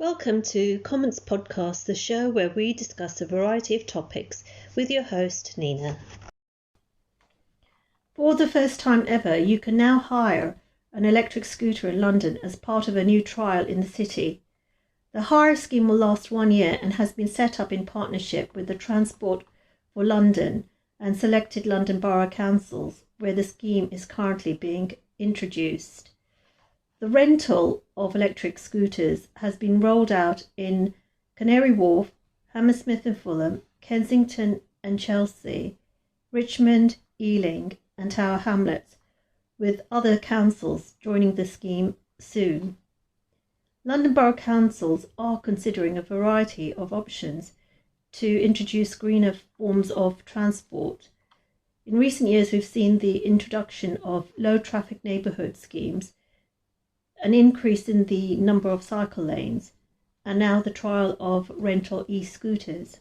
Welcome to Comments Podcast, the show where we discuss a variety of topics with your host, Nina. For the first time ever, you can now hire an electric scooter in London as part of a new trial in the city. The hire scheme will last 1 year and has been set up in partnership with the Transport for London and selected London Borough Councils, where the scheme is currently being introduced. The rental of electric scooters has been rolled out in Canary Wharf, Hammersmith and Fulham, Kensington and Chelsea, Richmond, Ealing and Tower Hamlets, with other councils joining the scheme soon. London Borough Councils are considering a variety of options to introduce greener forms of transport. In recent years, we've seen the introduction of low traffic neighbourhood schemes, an increase in the number of cycle lanes, and now the trial of rental e-scooters.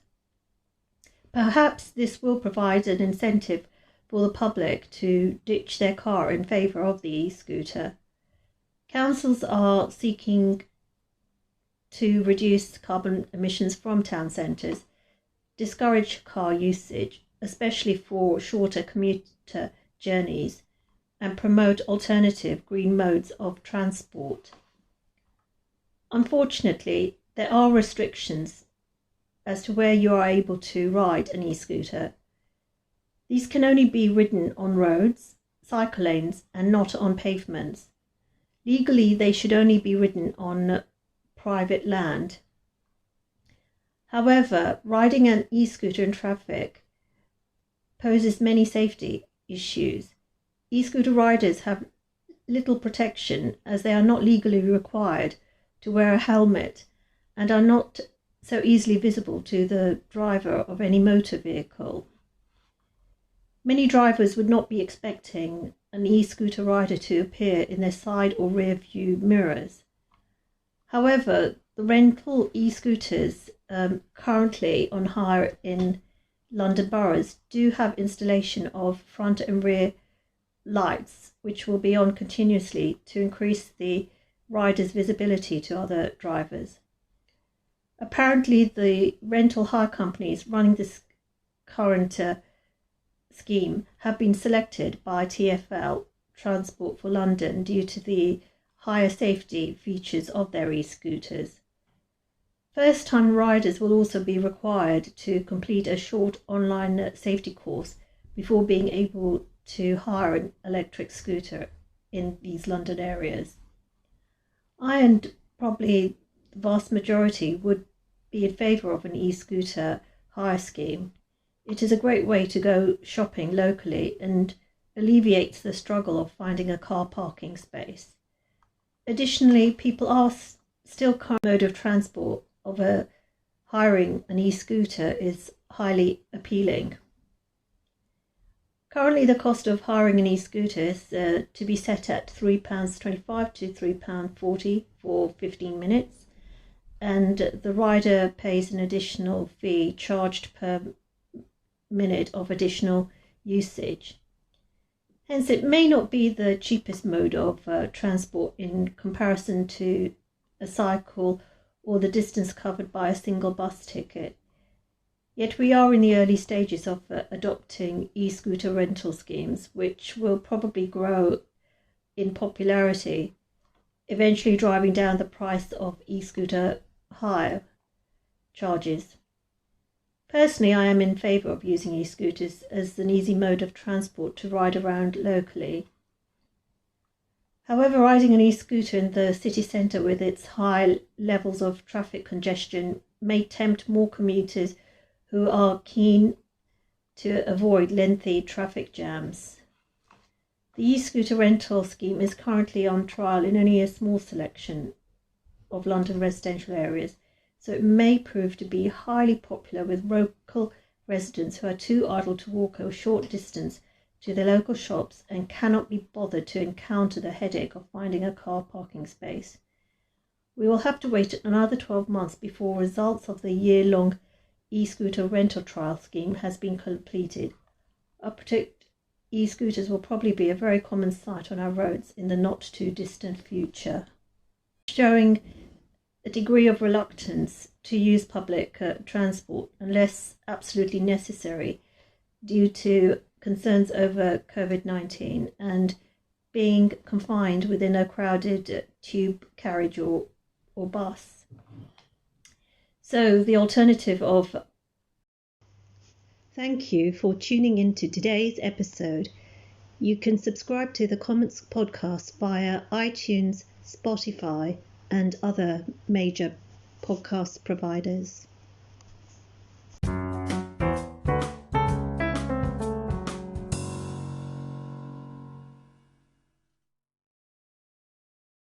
Perhaps this will provide an incentive for the public to ditch their car in favour of the e-scooter. Councils are seeking to reduce carbon emissions from town centres, discourage car usage, especially for shorter commuter journeys, and promote alternative green modes of transport. Unfortunately, there are restrictions as to where you are able to ride an e-scooter. These can only be ridden on roads, cycle lanes, and not on pavements. Legally, they should only be ridden on private land. However, riding an e-scooter in traffic poses many safety issues. E-scooter riders have little protection as they are not legally required to wear a helmet and are not so easily visible to the driver of any motor vehicle. Many drivers would not be expecting an e-scooter rider to appear in their side or rear view mirrors. However, the rental e-scooters currently on hire in London boroughs do have installation of front and rear lights, which will be on continuously to increase the rider's visibility to other drivers. Apparently, the rental hire companies running this current scheme have been selected by TfL, Transport for London, due to the higher safety features of their e-scooters. First-time riders will also be required to complete a short online safety course before being able to hire an electric scooter in these London areas. I and probably the vast majority would be in favour of an e-scooter hire scheme. It is a great way to go shopping locally and alleviates the struggle of finding a car parking space. Additionally, people are still current mode of transport of hiring an e-scooter is highly appealing. Currently, the cost of hiring an e-scooter is to be set at £3.25 to £3.40 for 15 minutes, and the rider pays an additional fee charged per minute of additional usage. Hence, it may not be the cheapest mode of transport in comparison to a cycle or the distance covered by a single bus ticket. Yet we are in the early stages of adopting e-scooter rental schemes, which will probably grow in popularity, eventually driving down the price of e-scooter hire charges. Personally, I am in favour of using e-scooters as an easy mode of transport to ride around locally. However, riding an e-scooter in the city centre with its high levels of traffic congestion may tempt more commuters who are keen to avoid lengthy traffic jams. The e-scooter rental scheme is currently on trial in only a small selection of London residential areas, so it may prove to be highly popular with local residents who are too idle to walk a short distance to their local shops and cannot be bothered to encounter the headache of finding a car parking space. We will have to wait another 12 months before results of the year-long e-scooter rental trial scheme has been completed. I predict e-scooters will probably be a very common sight on our roads in the not too distant future. Showing a degree of reluctance to use public transport unless absolutely necessary due to concerns over COVID-19 and being confined within a crowded tube carriage or bus. So the alternative of... Thank you for tuning in to today's episode. You can subscribe to the Commons podcast via iTunes, Spotify, and other major podcast providers.